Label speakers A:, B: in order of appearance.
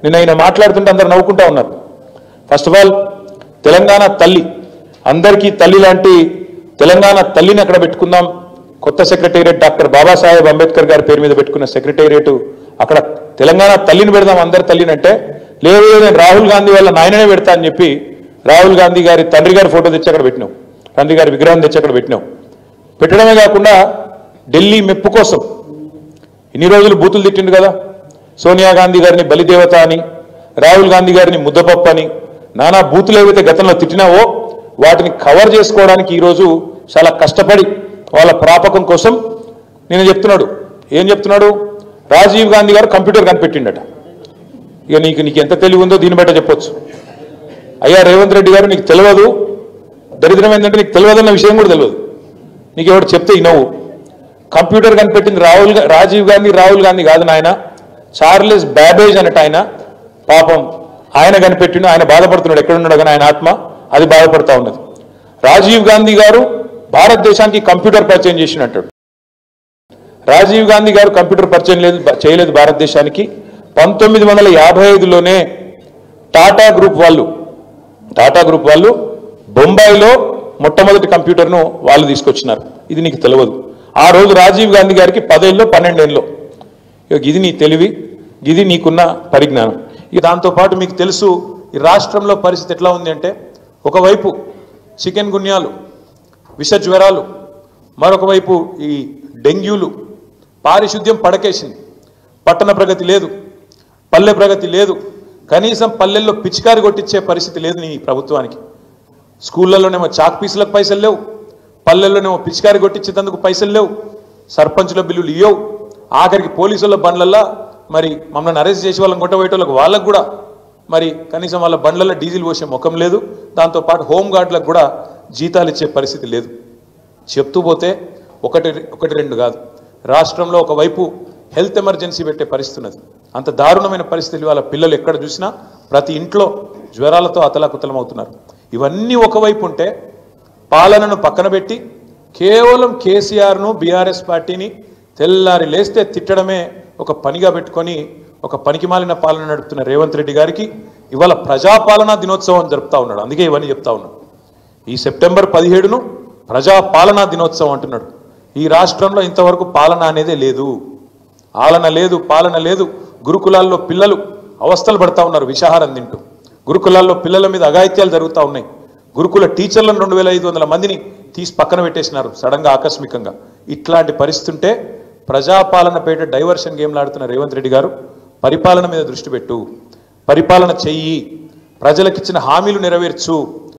A: నిన్న ఆయన మాట్లాడుతుంటే అందరు నవ్వుకుంటా ఉన్నారు. ఫస్ట్ ఆఫ్ ఆల్ తెలంగాణ తల్లి, అందరికీ తల్లి లాంటి తెలంగాణ తల్లిని అక్కడ పెట్టుకుందాం. కొత్త సెక్రటేరియట్ డాక్టర్ బాబాసాహెబ్ అంబేద్కర్ గారి పేరు మీద పెట్టుకున్న సెక్రటేరియట్, అక్కడ తెలంగాణ తల్లిని పెడదాం అందరి తల్లిని అంటే, లేదు నేను రాహుల్ గాంధీ వాళ్ళ నాయననే పెడతా అని చెప్పి రాహుల్ గాంధీ గారి తండ్రి గారి ఫోటో తెచ్చి అక్కడ పెట్టినాం, తండ్రి గారి విగ్రహం తెచ్చి అక్కడ పెట్టినాం. పెట్టడమే కాకుండా ఢిల్లీ మెప్పు కోసం ఇన్ని రోజులు బూతులు తిట్టిండు కదా, సోనియా గాంధీ గారిని బలిదేవత అని, రాహుల్ గాంధీ గారిని ముద్దపప్పు అని, నానా బూతులు ఏవైతే గతంలో తిట్టినావో వాటిని కవర్ చేసుకోవడానికి ఈరోజు చాలా కష్టపడి వాళ్ళ ప్రాపకం కోసం నేను చెప్తున్నాడు. ఏం చెప్తున్నాడు? రాజీవ్ గాంధీ గారు కంప్యూటర్ కనిపెట్టిండట. ఇక నీకు ఎంత తెలివి ఉందో దీన్ని బట్ట చెప్పొచ్చు. అయ్యా రేవంత్ రెడ్డి గారు, నీకు తెలియదు, దరిద్రం ఏంటంటే నీకు తెలియదన్న విషయం కూడా తెలియదు. నీకు ఎవరు చెప్తే ఇనవు. కంప్యూటర్ కనిపెట్టింది రాజీవ్ గాంధీ, రాహుల్ గాంధీ కాదు నాయన, చార్లెస్ బ్యాబేజ్ అన్నట్టు ఆయన. పాపం ఆయన కనిపెట్టిండు, ఆయన బాధపడుతున్నాడు. ఎక్కడున్నాడు కానీ ఆయన ఆత్మ అది బాధపడతా ఉన్నది. రాజీవ్ గాంధీ గారు భారతదేశానికి కంప్యూటర్ పరిచయం చేసినట్టాడు. రాజీవ్ గాంధీ గారు కంప్యూటర్ పరిచయం చేయలేదు భారతదేశానికి. 1955లోనే టాటా గ్రూప్ వాళ్ళు బొంబాయిలో మొట్టమొదటి కంప్యూటర్ను వాళ్ళు తీసుకొచ్చినారు. ఇది నీకు తెలియదు. ఆ రోజు రాజీవ్ గాంధీ గారికి 10 ఏళ్ళలో 12 ఏళ్ళలో. ఇది నీ తెలివి, ఇది నీకున్న పరిజ్ఞానం. ఇక దాంతోపాటు మీకు తెలుసు ఈ రాష్ట్రంలో పరిస్థితి ఎట్లా ఉంది అంటే, ఒకవైపు చికెన్ గున్యాలు, విష జ్వరాలు, మరొక వైపు ఈ డెంగ్యూలు, పారిశుద్ధ్యం పడకేసింది. పట్టణ ప్రగతి లేదు, పల్లె ప్రగతి లేదు, కనీసం పల్లెల్లో పిచికారి కొట్టించే పరిస్థితి లేదు నీ ప్రభుత్వానికి. స్కూళ్ళలోనేమో చాక్ పీసులకు పైసలు లేవు, పల్లెల్లోనేమో పిచికారి కొట్టించేందుకు పైసలు లేవు, సర్పంచుల బిల్లులు ఇవ్వవు, ఆఖరికి పోలీసుల బండ్లల్లో మరి మమ్మల్ని అరెస్ట్ చేసి వాళ్ళని కొట్టబోయేటోళ్ళకి వాళ్ళకు కూడా మరి కనీసం వాళ్ళ బండ్లలో డీజిల్ పోసే ముఖం లేదు. దాంతోపాటు హోంగార్డులకు కూడా జీతాలు ఇచ్చే పరిస్థితి లేదు. చెప్తూ పోతే ఒకటి రెండు కాదు, రాష్ట్రంలో ఒకవైపు హెల్త్ ఎమర్జెన్సీ పెట్టే పరిస్థితి ఉన్నది. అంత దారుణమైన పరిస్థితులు వాళ్ళ పిల్లలు ఎక్కడ చూసినా ప్రతి ఇంట్లో జ్వరాలతో అతలాకుతలం అవుతున్నారు. ఇవన్నీ ఒకవైపు ఉంటే, పాలనను పక్కన పెట్టి కేవలం కేసీఆర్ను బీఆర్ఎస్ పార్టీని తెల్లారి లేస్తే తిట్టడమే ఒక పనిగా పెట్టుకొని ఒక పనికిమాలిన పాలన నడుపుతున్న రేవంత్ రెడ్డి గారికి ఇవాళ ప్రజాపాలనా దినోత్సవం జరుపుతా ఉన్నాడు. అందుకే ఇవన్నీ చెప్తా ఉన్నాడు. ఈ సెప్టెంబర్ 17ను ప్రజాపాలనా దినోత్సవం అంటున్నాడు. ఈ రాష్ట్రంలో ఇంతవరకు పాలన అనేదే లేదు, ఆలన లేదు, పాలన లేదు. గురుకులాల్లో పిల్లలు అవస్థలు పడతా ఉన్నారు విషాహారం తింటూ. గురుకులాల్లో పిల్లల మీద అఘాయిత్యాలు జరుగుతూ ఉన్నాయి. గురుకుల టీచర్లను 2500 మందిని తీసి పక్కన పెట్టేసినారు సడన్గా ఆకస్మికంగా. ఇట్లాంటి పరిస్థితి ఉంటే ప్రజాపాలన పేట డైవర్షన్ గేమ్లు ఆడుతున్న రేవంత్ రెడ్డి గారు పరిపాలన మీద దృష్టి పెట్టు, పరిపాలన చెయ్యి, ప్రజలకిచ్చిన హామీలు నెరవేర్చు.